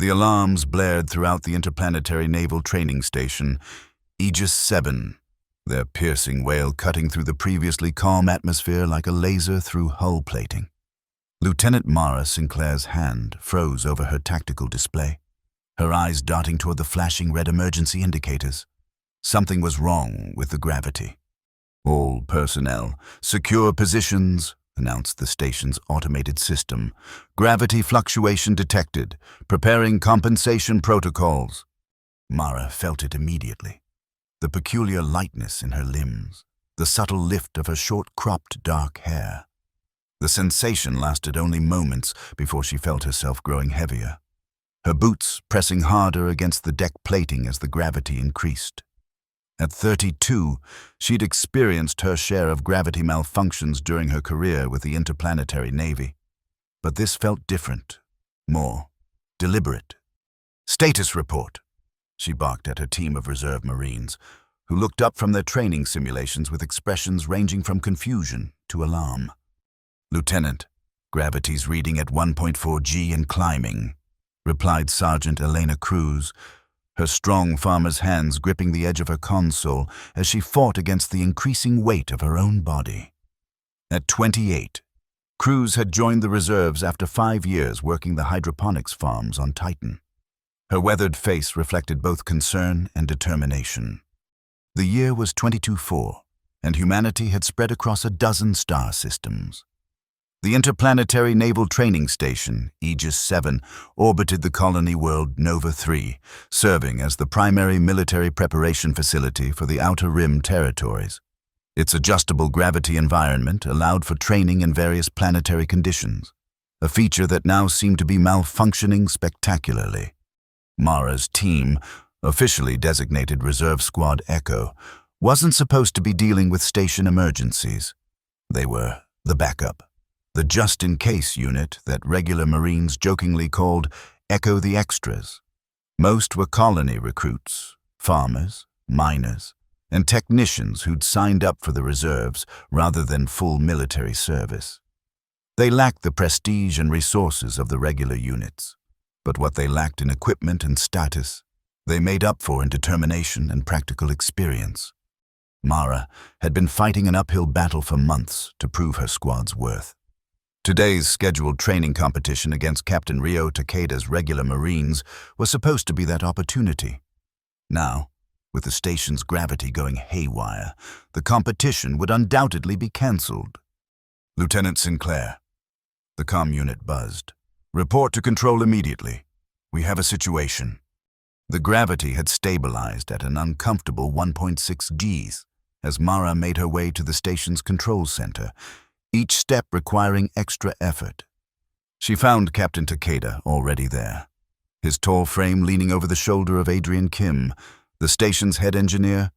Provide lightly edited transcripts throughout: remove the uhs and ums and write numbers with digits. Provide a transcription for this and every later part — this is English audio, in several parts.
The alarms blared throughout the interplanetary naval training station, Aegis 7, their piercing wail cutting through the previously calm atmosphere like a laser through hull plating. Lieutenant Mara Sinclair's hand froze over her tactical display, her eyes darting toward the flashing red emergency indicators. Something was wrong with the gravity. "All personnel, secure positions," announced the station's automated system. "Gravity fluctuation detected. Preparing compensation protocols." Mara felt it immediately. The peculiar lightness in her limbs, the subtle lift of her short-cropped dark hair. The sensation lasted only moments before she felt herself growing heavier, her boots pressing harder against the deck plating as the gravity increased. At 32, she'd experienced her share of gravity malfunctions during her career with the Interplanetary Navy. But this felt different, more deliberate. "Status report," she barked at her team of reserve Marines, who looked up from their training simulations with expressions ranging from confusion to alarm. "Lieutenant, gravity's reading at 1.4 G and climbing," replied Sergeant Elena Cruz, her strong farmer's hands gripping the edge of her console as she fought against the increasing weight of her own body. At 28, Cruz had joined the reserves after 5 years working the hydroponics farms on Titan. Her weathered face reflected both concern and determination. The year was 22-4, and humanity had spread across a dozen star systems. The Interplanetary Naval Training Station, Aegis 7, orbited the colony world Nova 3, serving as the primary military preparation facility for the Outer Rim territories. Its adjustable gravity environment allowed for training in various planetary conditions, a feature that now seemed to be malfunctioning spectacularly. Mara's team, officially designated Reserve Squad Echo, wasn't supposed to be dealing with station emergencies. They were the backup, the just-in-case unit that regular Marines jokingly called Echo the Extras. Most were colony recruits, farmers, miners, and technicians who'd signed up for the reserves rather than full military service. They lacked the prestige and resources of the regular units, but what they lacked in equipment and status, they made up for in determination and practical experience. Mara had been fighting an uphill battle for months to prove her squad's worth. Today's scheduled training competition against Captain Rio Takeda's regular Marines was supposed to be that opportunity. Now, with the station's gravity going haywire, the competition would undoubtedly be cancelled. "Lieutenant Sinclair," the comm unit buzzed. "Report to control immediately. We have a situation." The gravity had stabilized at an uncomfortable 1.6 Gs as Mara made her way to the station's control center, each step requiring extra effort. She found Captain Takeda already there, his tall frame leaning over the shoulder of Adrian Kim, the station's head engineer.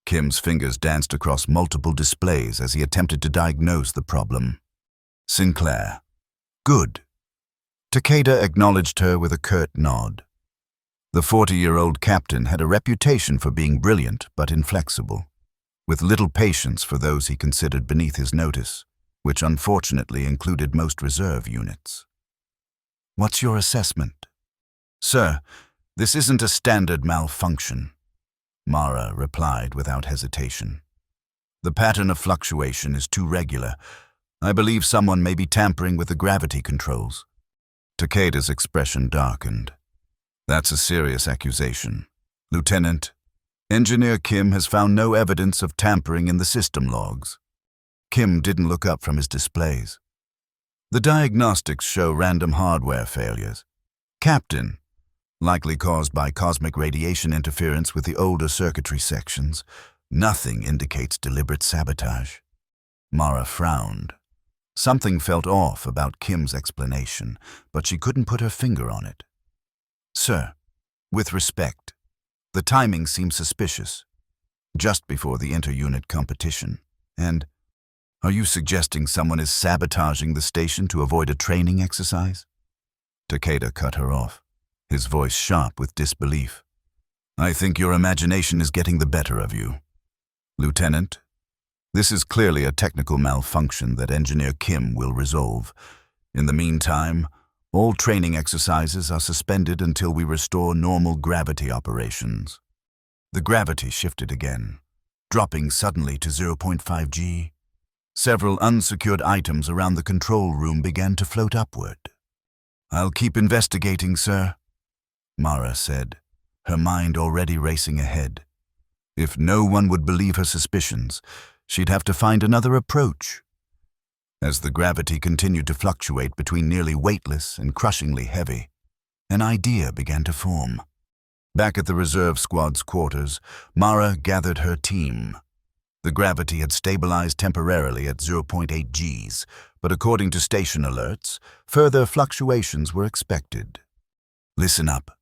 Kim's fingers danced across multiple displays as he attempted to diagnose the problem. "Sinclair. Good." Takeda acknowledged her with a curt nod. The 40-year-old captain had a reputation for being brilliant but inflexible, with little patience for those he considered beneath his notice, which unfortunately included most reserve units. "What's your assessment?" "Sir, this isn't a standard malfunction," Mara replied without hesitation. "The pattern of fluctuation is too regular. I believe someone may be tampering with the gravity controls." Takeda's expression darkened. "That's a serious accusation. Lieutenant, Engineer Kim has found no evidence of tampering in the system logs." Kim didn't look up from his displays. "The diagnostics show random hardware failures. Captain, likely caused by cosmic radiation interference with the older circuitry sections. Nothing indicates deliberate sabotage." Mara frowned. Something felt off about Kim's explanation, but she couldn't put her finger on it. "Sir, with respect, the timing seems suspicious. Just before the inter-unit competition. And are you suggesting someone is sabotaging the station to avoid a training exercise?" Takeda cut her off, his voice sharp with disbelief. "I think your imagination is getting the better of you. Lieutenant, this is clearly a technical malfunction that Engineer Kim will resolve. In the meantime, All training exercises are suspended until we restore normal gravity operations. The gravity shifted again, dropping suddenly to 0.5 G. Several unsecured items around the control room began to float upward. "I'll keep investigating, sir," Mara said, her mind already racing ahead. If no one would believe her suspicions, she'd have to find another approach. As the gravity continued to fluctuate between nearly weightless and crushingly heavy, an idea began to form. Back at the reserve squad's quarters, Mara gathered her team. The gravity had stabilized temporarily at 0.8 Gs, but according to station alerts, further fluctuations were expected. "Listen up.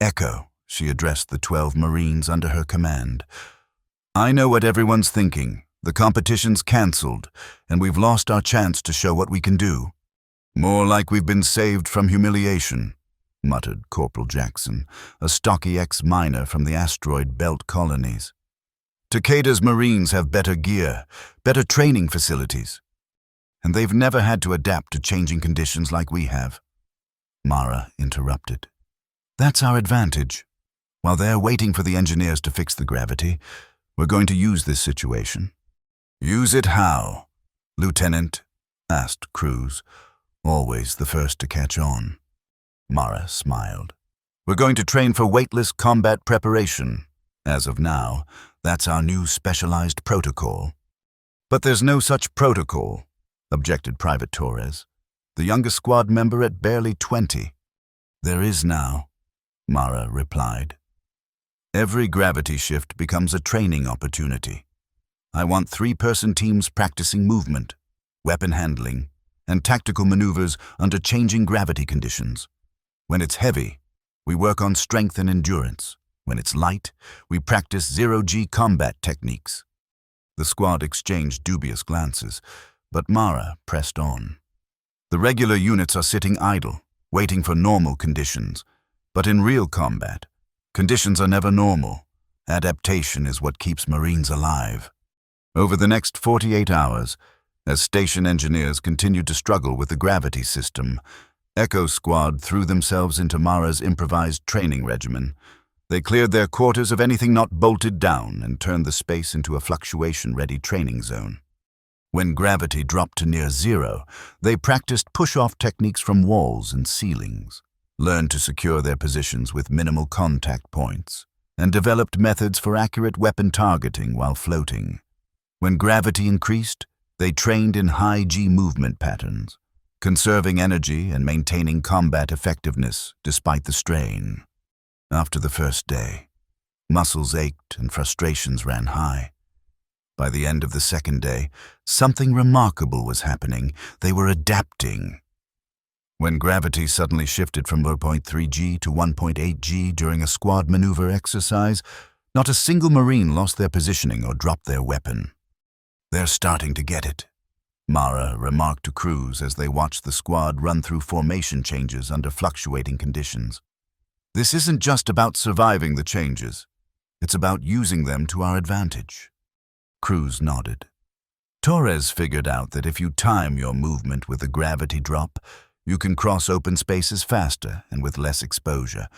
Echo," she addressed the 12 Marines under her command. "I know what everyone's thinking. The competition's cancelled, and we've lost our chance to show what we can do." "More like we've been saved from humiliation," muttered Corporal Jackson, a stocky ex-miner from the asteroid belt colonies. "Takeda's Marines have better gear, better training facilities, and they've never had to adapt to changing conditions like we have." Mara interrupted. "That's our advantage. While they're waiting for the engineers to fix the gravity, we're going to use this situation." "Use it how, Lieutenant?" asked Cruz, always the first to catch on. Mara smiled. "We're going to train for weightless combat preparation. As of now, that's our new specialized protocol." "But there's no such protocol," objected Private Torres, the youngest squad member at barely 20. "There is now," Mara replied. "Every gravity shift becomes a training opportunity. I want 3-person teams practicing movement, weapon handling, and tactical maneuvers under changing gravity conditions. When it's heavy, we work on strength and endurance. When it's light, we practice 0G combat techniques." The squad exchanged dubious glances, but Mara pressed on. "The regular units are sitting idle, waiting for normal conditions. But in real combat, conditions are never normal. Adaptation is what keeps Marines alive." Over the next 48 hours, as station engineers continued to struggle with the gravity system, Echo Squad threw themselves into Mara's improvised training regimen. They cleared their quarters of anything not bolted down and turned the space into a fluctuation-ready training zone. When gravity dropped to near zero, they practiced push-off techniques from walls and ceilings, learned to secure their positions with minimal contact points, and developed methods for accurate weapon targeting while floating. When gravity increased, they trained in high-G movement patterns, conserving energy and maintaining combat effectiveness despite the strain. After the first day, muscles ached and frustrations ran high. By the end of the second day, something remarkable was happening. They were adapting. When gravity suddenly shifted from 0.3 G to 1.8 G during a squad maneuver exercise, not a single Marine lost their positioning or dropped their weapon. "They're starting to get it," Mara remarked to Cruz as they watched the squad run through formation changes under fluctuating conditions. "This isn't just about surviving the changes. It's about using them to our advantage." Cruz nodded. "Torres figured out that if you time your movement with the gravity drop, you can cross open spaces faster and with less exposure.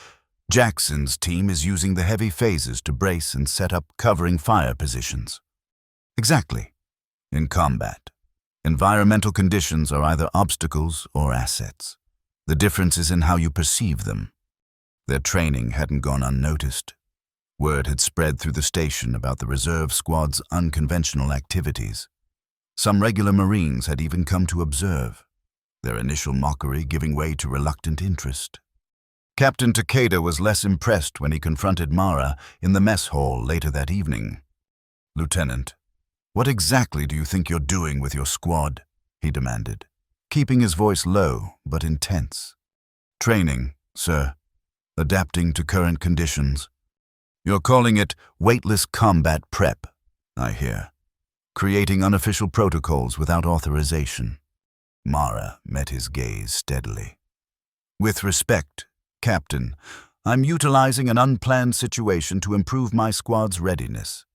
Jackson's team is using the heavy phases to brace and set up covering fire positions." "Exactly. In combat, environmental conditions are either obstacles or assets. The difference is in how you perceive them." Their training hadn't gone unnoticed. Word had spread through the station about the reserve squad's unconventional activities. Some regular Marines had even come to observe, their initial mockery giving way to reluctant interest. Captain Takeda was less impressed when he confronted Mara in the mess hall later that evening. "Lieutenant, what exactly do you think you're doing with your squad?" he demanded, keeping his voice low but intense. "Training, sir. Adapting to current conditions. You're calling it weightless combat prep, I hear. Creating unofficial protocols without authorization." Mara met his gaze steadily. "With respect, Captain, I'm utilizing an unplanned situation to improve my squad's readiness.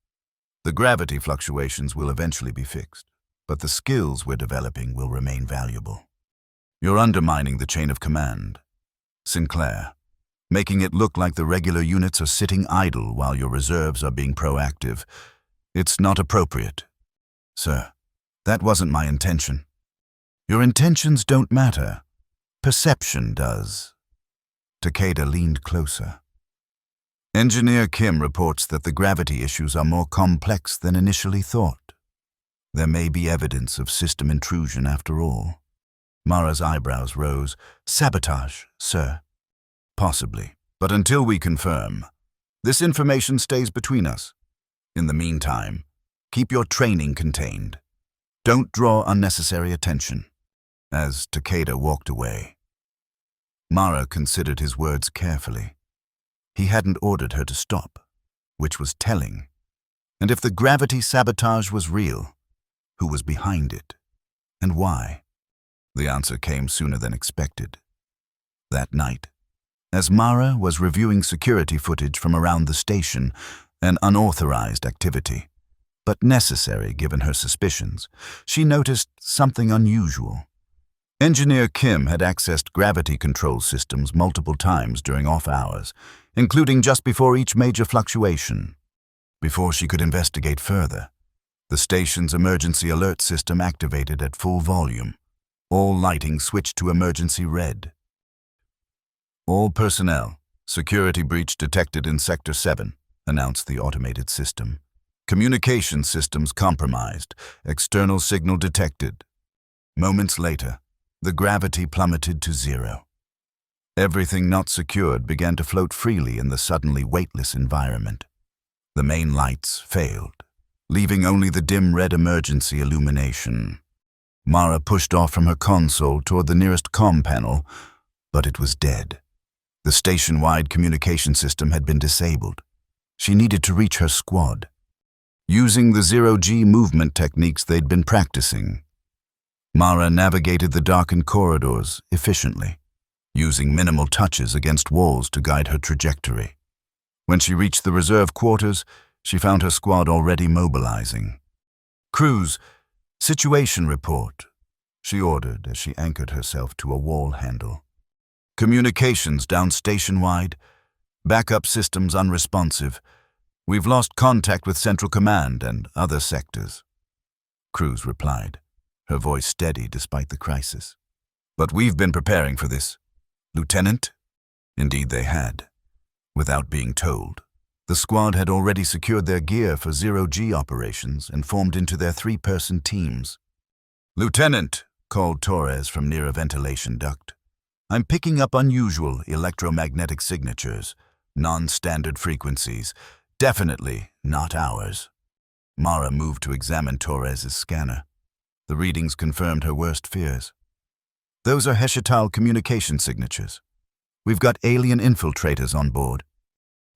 The gravity fluctuations will eventually be fixed, but the skills we're developing will remain valuable." You're undermining the chain of command, Sinclair, making it look like the regular units are sitting idle while your reserves are being proactive. It's not appropriate. Sir, that wasn't my intention. Your intentions don't matter. Perception does. Takeda leaned closer. Engineer Kim reports that the gravity issues are more complex than initially thought. There may be evidence of system intrusion after all. Mara's eyebrows rose. Sabotage, sir. Possibly, but until we confirm, this information stays between us. In the meantime, keep your training contained. Don't draw unnecessary attention. As Takeda walked away, Mara considered his words carefully. He hadn't ordered her to stop, which was telling. And if the gravity sabotage was real, who was behind it, and why? The answer came sooner than expected. That night, as Mara was reviewing security footage from around the station, an unauthorized activity, but necessary given her suspicions, she noticed something unusual. Engineer Kim had accessed gravity control systems multiple times during off hours, including just before each major fluctuation. Before she could investigate further, the station's emergency alert system activated at full volume. All lighting switched to emergency red. All personnel, security breach detected in Sector 7, announced the automated system. Communication systems compromised, external signal detected. Moments later, the gravity plummeted to zero. Everything not secured began to float freely in the suddenly weightless environment. The main lights failed, leaving only the dim red emergency illumination. Mara pushed off from her console toward the nearest comm panel, but it was dead. The station-wide communication system had been disabled. She needed to reach her squad. Using the zero-G movement techniques they'd been practicing, Mara navigated the darkened corridors efficiently, using minimal touches against walls to guide her trajectory. When she reached the reserve quarters, she found her squad already mobilizing. "Crews, situation report," she ordered as she anchored herself to a wall handle. "Communications down station-wide. Backup systems unresponsive. We've lost contact with Central Command and other sectors." Crews replied, her voice steady despite the crisis. "But we've been preparing for this, Lieutenant." Indeed they had. Without being told, the squad had already secured their gear for zero-G operations and formed into their 3-person teams. "Lieutenant," called Torres from near a ventilation duct, "I'm picking up unusual electromagnetic signatures, non-standard frequencies, definitely not ours." Mara moved to examine Torres's scanner. The readings confirmed her worst fears. "Those are Heshatal communication signatures. We've got alien infiltrators on board."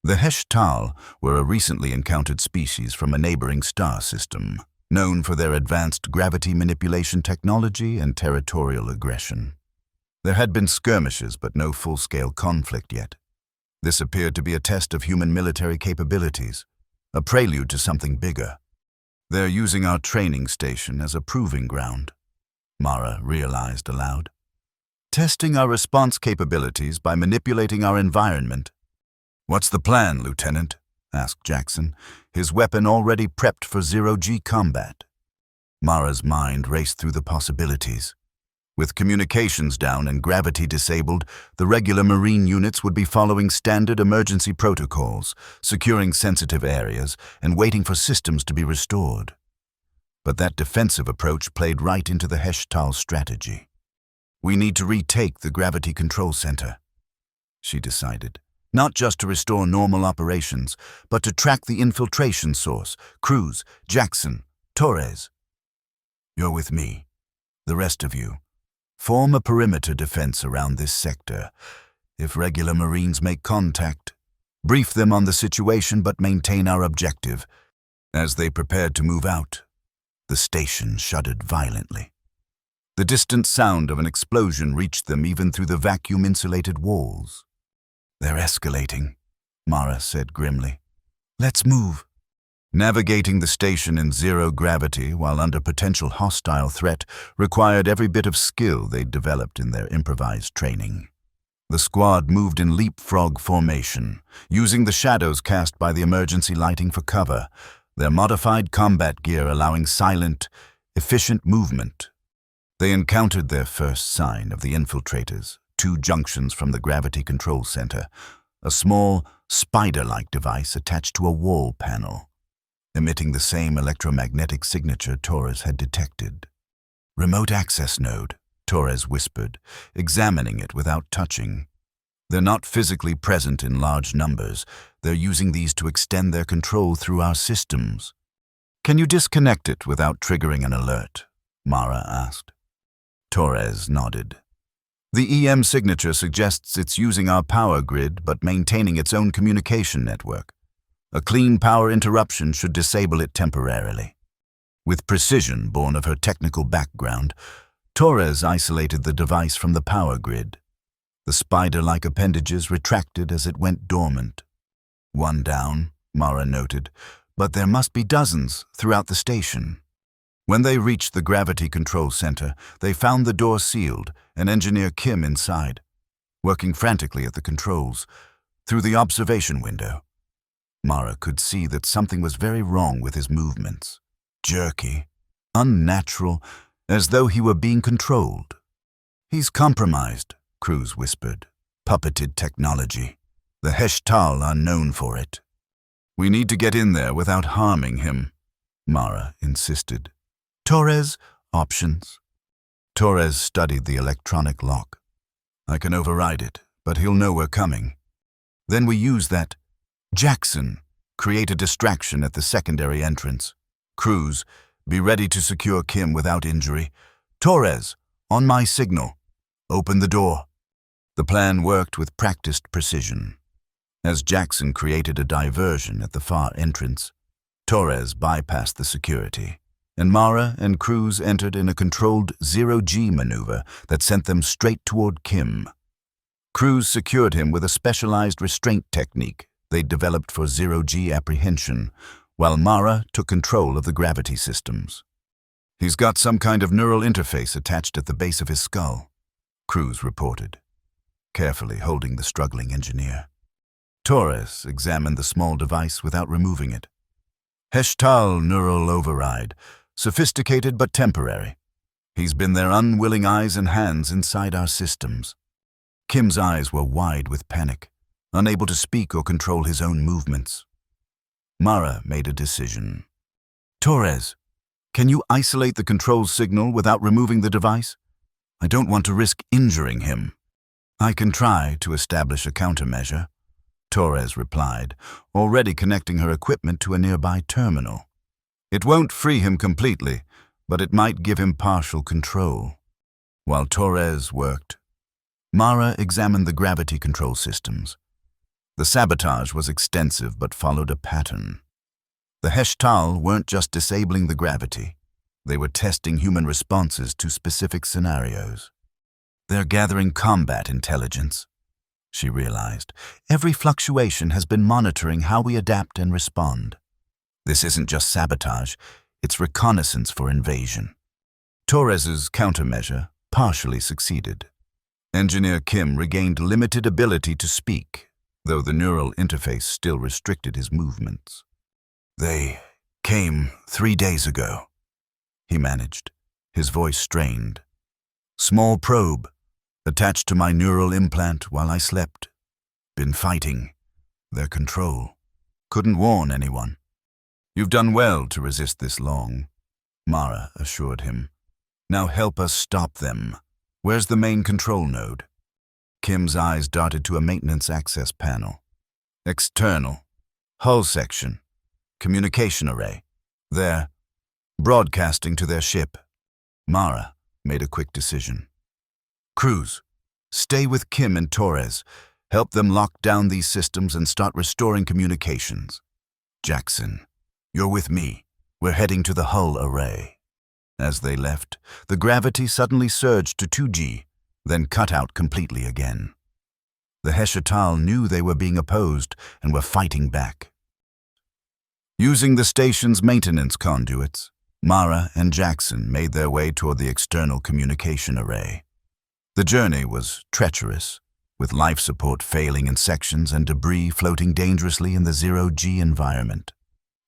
The Heshatal were a recently encountered species from a neighboring star system, known for their advanced gravity manipulation technology and territorial aggression. There had been skirmishes, but no full-scale conflict yet. This appeared to be a test of human military capabilities, a prelude to something bigger. "They're using our training station as a proving ground," Mara realized aloud. "Testing our response capabilities by manipulating our environment." "What's the plan, Lieutenant?" asked Jackson, his weapon already prepped for zero-G combat. Mara's mind raced through the possibilities. With communications down and gravity disabled, the regular Marine units would be following standard emergency protocols, securing sensitive areas, and waiting for systems to be restored. But that defensive approach played right into the Heshtal strategy. "We need to retake the gravity control center," she decided, "not just to restore normal operations, but to track the infiltration source. Cruz, Jackson, Torres. You're with me. The rest of you. Form a perimeter defense around this sector. If regular Marines make contact, brief them on the situation but maintain our objective." As they prepared to move out, the station shuddered violently. The distant sound of an explosion reached them even through the vacuum-insulated walls. "They're escalating," Mara said grimly. "Let's move." Navigating the station in zero gravity while under potential hostile threat required every bit of skill they'd developed in their improvised training. The squad moved in leapfrog formation, using the shadows cast by the emergency lighting for cover, their modified combat gear allowing silent, efficient movement. They encountered their first sign of the infiltrators, 2 junctions from the gravity control center, a small, spider-like device attached to a wall panel, emitting the same electromagnetic signature Torres had detected. "Remote access node," Torres whispered, examining it without touching. "They're not physically present in large numbers. They're using these to extend their control through our systems." "Can you disconnect it without triggering an alert?" Mara asked. Torres nodded. "The EM signature suggests it's using our power grid but maintaining its own communication network. A clean power interruption should disable it temporarily." With precision born of her technical background, Torres isolated the device from the power grid. The spider-like appendages retracted as it went dormant. "One down," Mara noted, "but there must be dozens throughout the station." When they reached the gravity control center, they found the door sealed and Engineer Kim inside, working frantically at the controls. Through the observation window, Mara could see that something was very wrong with his movements. Jerky, unnatural, as though he were being controlled. "He's compromised," Cruz whispered. "Puppeted technology. The Heshtal are known for it." "We need to get in there without harming him," Mara insisted. "Torres, options." Torres studied the electronic lock. "I can override it, but he'll know we're coming. Then we use that. Jackson, create a distraction at the secondary entrance. Cruz, be ready to secure Kim without injury. Torres, on my signal. Open the door." The plan worked with practiced precision. As Jackson created a diversion at the far entrance, Torres bypassed the security, and Mara and Cruz entered in a controlled zero-G maneuver that sent them straight toward Kim. Cruz secured him with a specialized restraint technique they'd developed for zero-G apprehension, while Mara took control of the gravity systems. "He's got some kind of neural interface attached at the base of his skull," Cruz reported, carefully holding the struggling engineer. Torres examined the small device without removing it. "Heshtal neural override, sophisticated but temporary. He's been their unwilling eyes and hands inside our systems." Kim's eyes were wide with panic, unable to speak or control his own movements. Mara made a decision. "Torres, can you isolate the control signal without removing the device? I don't want to risk injuring him." "I can try to establish a countermeasure," Torres replied, already connecting her equipment to a nearby terminal. "It won't free him completely, but it might give him partial control." While Torres worked, Mara examined the gravity control systems. The sabotage was extensive but followed a pattern. The Heshtal weren't just disabling the gravity. They were testing human responses to specific scenarios. "They're gathering combat intelligence," she realized. "Every fluctuation has been monitoring how we adapt and respond. This isn't just sabotage, it's reconnaissance for invasion." Torres's countermeasure partially succeeded. Engineer Kim regained limited ability to speak, though the neural interface still restricted his movements. "They came 3 days ago," he managed, his voice strained. "Small probe, attached to my neural implant while I slept. Been fighting their control. Couldn't warn anyone." "You've done well to resist this long," Mara assured him. "Now help us stop them. Where's the main control node?" Kim's eyes darted to a maintenance access panel. "External. Hull section. Communication array. There. Broadcasting to their ship." Mara made a quick decision. "Cruz, stay with Kim and Torres. Help them lock down these systems and start restoring communications. Jackson, you're with me. We're heading to the hull array." As they left, the gravity suddenly surged to 2G, then cut out completely again. The Heshtal knew they were being opposed and were fighting back. Using the station's maintenance conduits, Mara and Jackson made their way toward the external communication array. The journey was treacherous, with life support failing in sections and debris floating dangerously in the zero-G environment.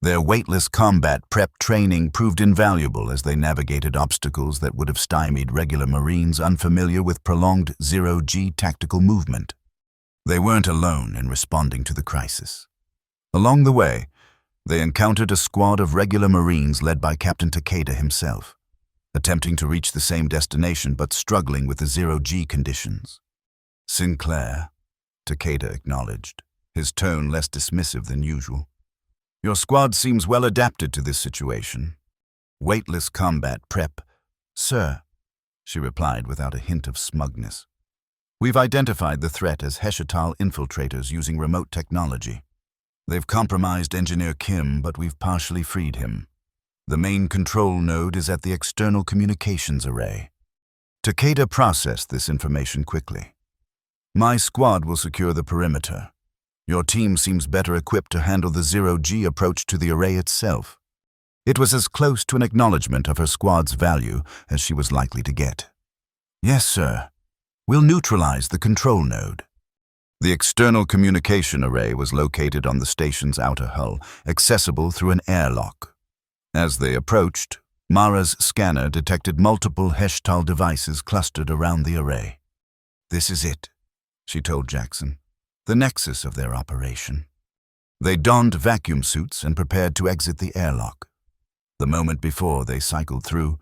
Their weightless combat prep training proved invaluable as they navigated obstacles that would have stymied regular Marines unfamiliar with prolonged zero-G tactical movement. They weren't alone in responding to the crisis. Along the way, they encountered a squad of regular Marines led by Captain Takeda himself, attempting to reach the same destination but struggling with the zero-G conditions. Sinclair, Takeda acknowledged, his tone less dismissive than usual. Your squad seems well adapted to this situation. Weightless combat prep, sir, she replied without a hint of smugness. We've identified the threat as Heshatal infiltrators using remote technology. They've compromised Engineer Kim, but we've partially freed him. The main control node is at the external communications array. Takeda processed this information quickly. My squad will secure the perimeter. Your team seems better equipped to handle the zero-G approach to the array itself. It was as close to an acknowledgement of her squad's value as she was likely to get. Yes, sir. We'll neutralize the control node. The external communication array was located on the station's outer hull, accessible through an airlock. As they approached, Mara's scanner detected multiple Heshtal devices clustered around the array. This is it, she told Jackson, the nexus of their operation. They donned vacuum suits and prepared to exit the airlock. The moment before they cycled through,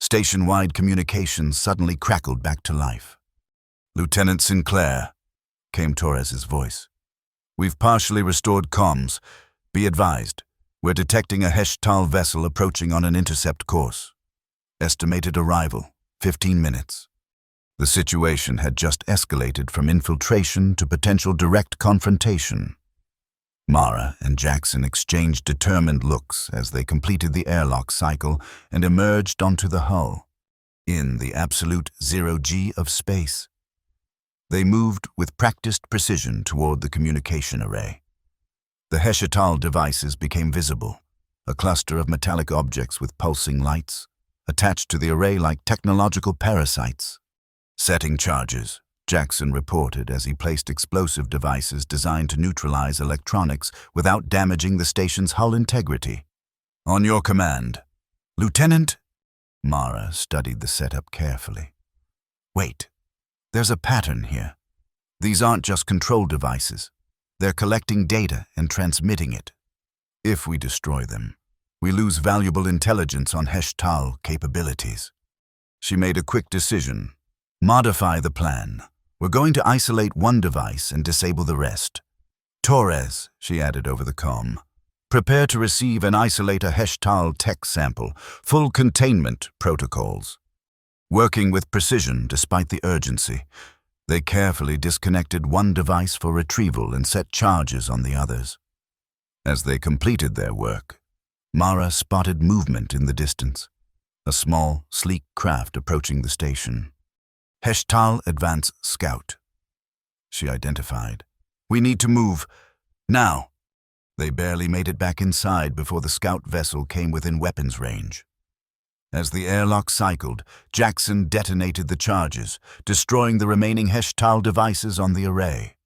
station-wide communications suddenly crackled back to life. Lieutenant Sinclair, came Torres's voice. We've partially restored comms. Be advised, we're detecting a Heshtal vessel approaching on an intercept course. Estimated arrival, 15 minutes. The situation had just escalated from infiltration to potential direct confrontation. Mara and Jackson exchanged determined looks as they completed the airlock cycle and emerged onto the hull, in the absolute zero-G of space. They moved with practiced precision toward the communication array. The Heshatal devices became visible, a cluster of metallic objects with pulsing lights, attached to the array like technological parasites. Setting charges, Jackson reported as he placed explosive devices designed to neutralize electronics without damaging the station's hull integrity. On your command, Lieutenant? Mara studied the setup carefully. Wait. There's a pattern here. These aren't just control devices. They're collecting data and transmitting it. If we destroy them, we lose valuable intelligence on Heshtal capabilities. She made a quick decision. Modify the plan. We're going to isolate one device and disable the rest. Torres, she added over the comm, prepare to receive and isolate a Heshtal tech sample, full containment protocols. Working with precision despite the urgency, they carefully disconnected one device for retrieval and set charges on the others. As they completed their work, Mara spotted movement in the distance, a small, sleek craft approaching the station. Heshtal Advance Scout, she identified. We need to move. Now. They barely made it back inside before the scout vessel came within weapons range. As the airlock cycled, Jackson detonated the charges, destroying the remaining Heshtal devices on the array.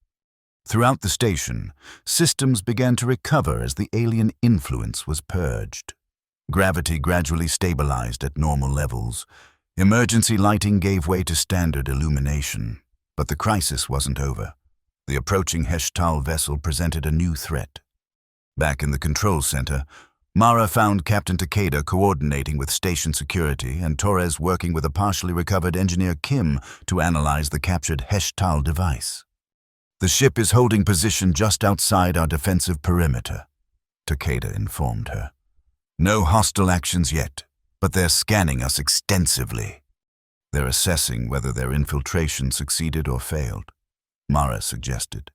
Throughout the station, systems began to recover as the alien influence was purged. Gravity gradually stabilized at normal levels. Emergency lighting gave way to standard illumination. But the crisis wasn't over. The approaching Heshtal vessel presented a new threat. Back in the control center, Mara found Captain Takeda coordinating with station security and Torres working with a partially recovered Engineer Kim to analyze the captured Heshtal device. The ship is holding position just outside our defensive perimeter, Takeda informed her. No hostile actions yet, but they're scanning us extensively. They're assessing whether their infiltration succeeded or failed, Mara suggested.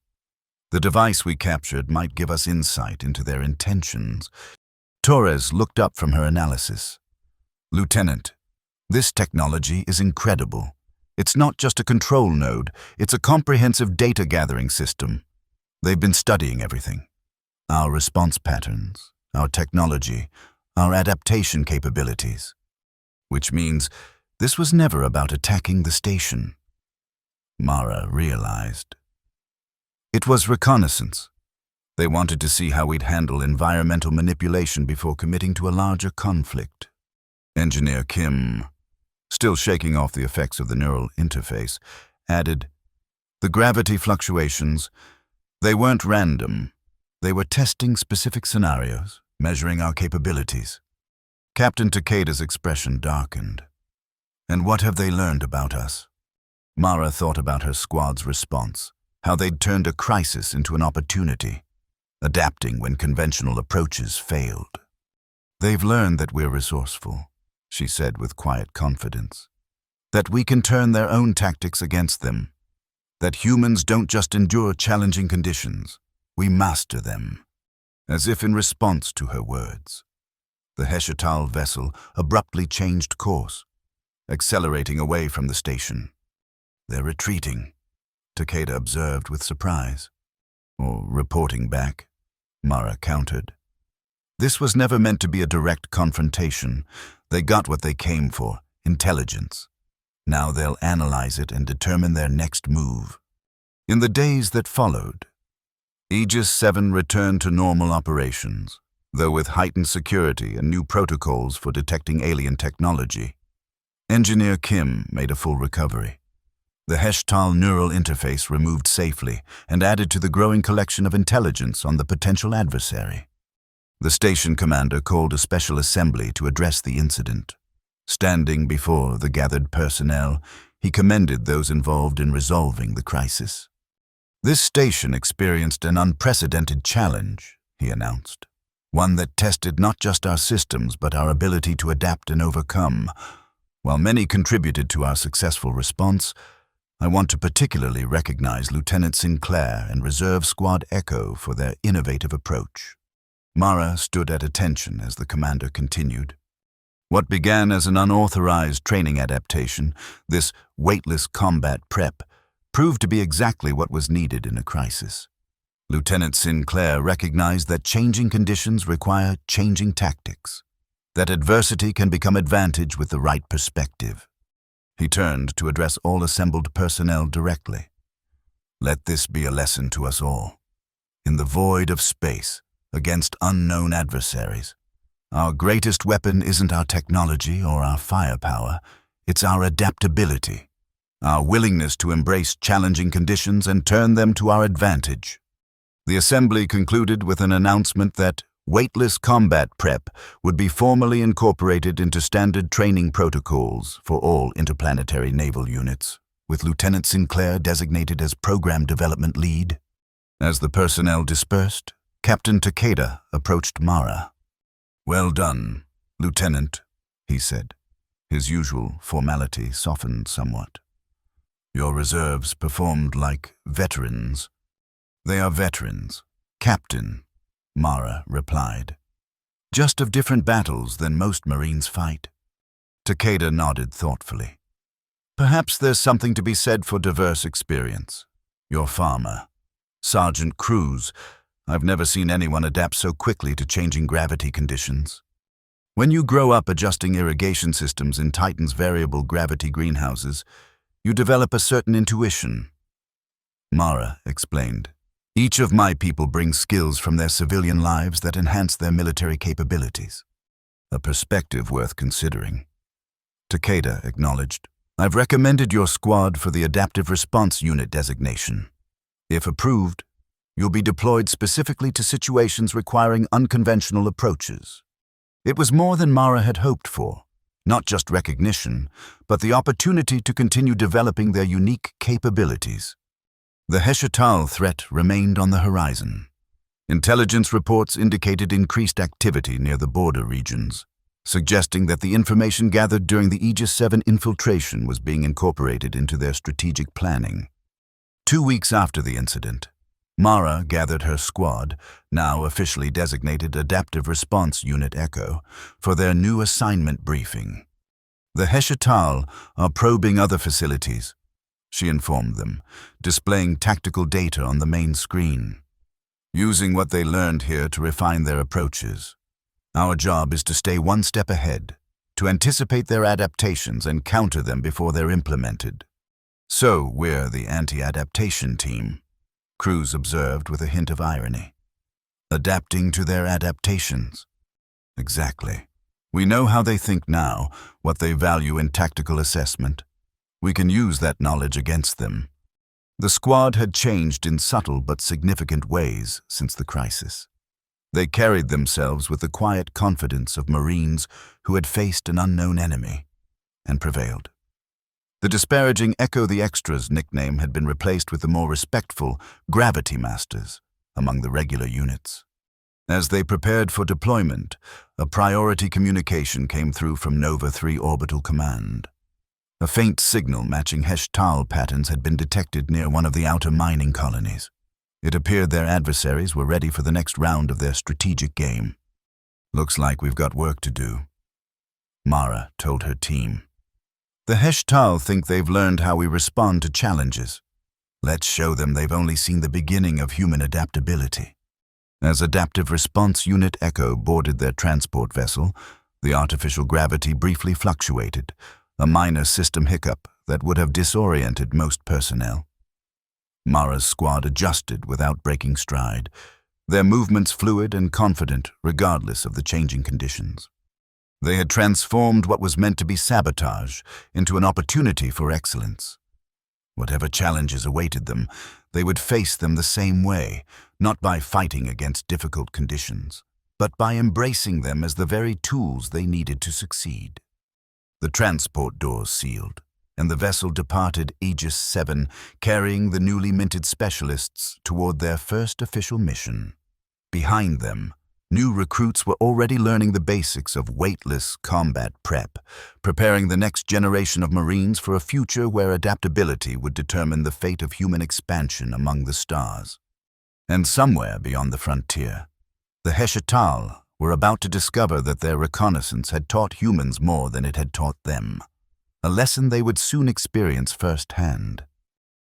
The device we captured might give us insight into their intentions. Torres looked up from her analysis. Lieutenant, this technology is incredible. It's not just a control node, it's a comprehensive data-gathering system. They've been studying everything. Our response patterns, our technology, our adaptation capabilities. Which means this was never about attacking the station. Mara realized. It was reconnaissance. They wanted to see how we'd handle environmental manipulation before committing to a larger conflict. Engineer Kim, still shaking off the effects of the neural interface, added, "The gravity fluctuations, they weren't random. They were testing specific scenarios, measuring our capabilities." Captain Takeda's expression darkened. "And what have they learned about us?" Mara thought about her squad's response, how they'd turned a crisis into an opportunity, adapting when conventional approaches failed. "They've learned that we're resourceful," she said with quiet confidence, "that we can turn their own tactics against them, that humans don't just endure challenging conditions, we master them." As if in response to her words, the Heshatal vessel abruptly changed course, accelerating away from the station. "They're retreating," Takeda observed with surprise. "Or reporting back," Mara countered. This was never meant to be a direct confrontation. They got what they came for, intelligence. Now they'll analyze it and determine their next move. In the days that followed, Aegis 7 returned to normal operations, though with heightened security and new protocols for detecting alien technology. Engineer Kim made a full recovery. The Heshtal neural interface removed safely and added to the growing collection of intelligence on the potential adversary. The station commander called a special assembly to address the incident. Standing before the gathered personnel, he commended those involved in resolving the crisis. "This station experienced an unprecedented challenge," he announced. "One that tested not just our systems but our ability to adapt and overcome. While many contributed to our successful response, I want to particularly recognize Lieutenant Sinclair and Reserve Squad Echo for their innovative approach." Mara stood at attention as the commander continued. What began as an unauthorized training adaptation, this weightless combat prep, proved to be exactly what was needed in a crisis. Lieutenant Sinclair recognized that changing conditions require changing tactics, that adversity can become advantage with the right perspective. He turned to address all assembled personnel directly. "Let this be a lesson to us all. In the void of space, against unknown adversaries, our greatest weapon isn't our technology or our firepower, it's our adaptability, our willingness to embrace challenging conditions and turn them to our advantage." The assembly concluded with an announcement that weightless combat prep would be formally incorporated into standard training protocols for all interplanetary naval units, with Lieutenant Sinclair designated as program development lead. As the personnel dispersed, Captain Takeda approached Mara. "Well done, Lieutenant," he said. His usual formality softened somewhat. "Your reserves performed like veterans." "They are veterans, Captain," Mara replied. "Just of different battles than most Marines fight." Takeda nodded thoughtfully. "Perhaps there's something to be said for diverse experience. Your farmer, Sergeant Cruz, I've never seen anyone adapt so quickly to changing gravity conditions. When you grow up adjusting irrigation systems in Titan's variable gravity greenhouses, you develop a certain intuition." Mara explained. "Each of my people brings skills from their civilian lives that enhance their military capabilities. A perspective worth considering." Takeda acknowledged. "I've recommended your squad for the Adaptive Response Unit designation. If approved, you'll be deployed specifically to situations requiring unconventional approaches." It was more than Mara had hoped for, not just recognition, but the opportunity to continue developing their unique capabilities. The Heshatal threat remained on the horizon. Intelligence reports indicated increased activity near the border regions, suggesting that the information gathered during the Aegis 7 infiltration was being incorporated into their strategic planning. 2 weeks after the incident, Mara gathered her squad, now officially designated Adaptive Response Unit Echo, for their new assignment briefing. "The Heshatal are probing other facilities," she informed them, displaying tactical data on the main screen. "Using what they learned here to refine their approaches," Our job is to stay one step ahead, to anticipate their adaptations and counter them before they're implemented. So we're the anti-adaptation team, Cruz observed with a hint of irony. Adapting to their adaptations. Exactly. We know how they think now, what they value in tactical assessment. We can use that knowledge against them. The squad had changed in subtle but significant ways since the crisis. They carried themselves with the quiet confidence of Marines who had faced an unknown enemy and prevailed. The disparaging Echo the Extras nickname had been replaced with the more respectful Gravity Masters among the regular units. As they prepared for deployment, a priority communication came through from Nova 3 Orbital Command. A faint signal matching Heshtal patterns had been detected near one of the outer mining colonies. It appeared their adversaries were ready for the next round of their strategic game. Looks like we've got work to do, Mara told her team. The Heshtal think they've learned how we respond to challenges. Let's show them they've only seen the beginning of human adaptability. As Adaptive Response Unit Echo boarded their transport vessel, the artificial gravity briefly fluctuated, a minor system hiccup that would have disoriented most personnel. Mara's squad adjusted without breaking stride, their movements fluid and confident regardless of the changing conditions. They had transformed what was meant to be sabotage into an opportunity for excellence. Whatever challenges awaited them, they would face them the same way, not by fighting against difficult conditions, but by embracing them as the very tools they needed to succeed. The transport doors sealed, and the vessel departed Aegis 7, carrying the newly minted specialists toward their first official mission. Behind them, new recruits were already learning the basics of weightless combat prep, preparing the next generation of Marines for a future where adaptability would determine the fate of human expansion among the stars. And somewhere beyond the frontier, the Heshatal were about to discover that their reconnaissance had taught humans more than it had taught them, a lesson they would soon experience firsthand.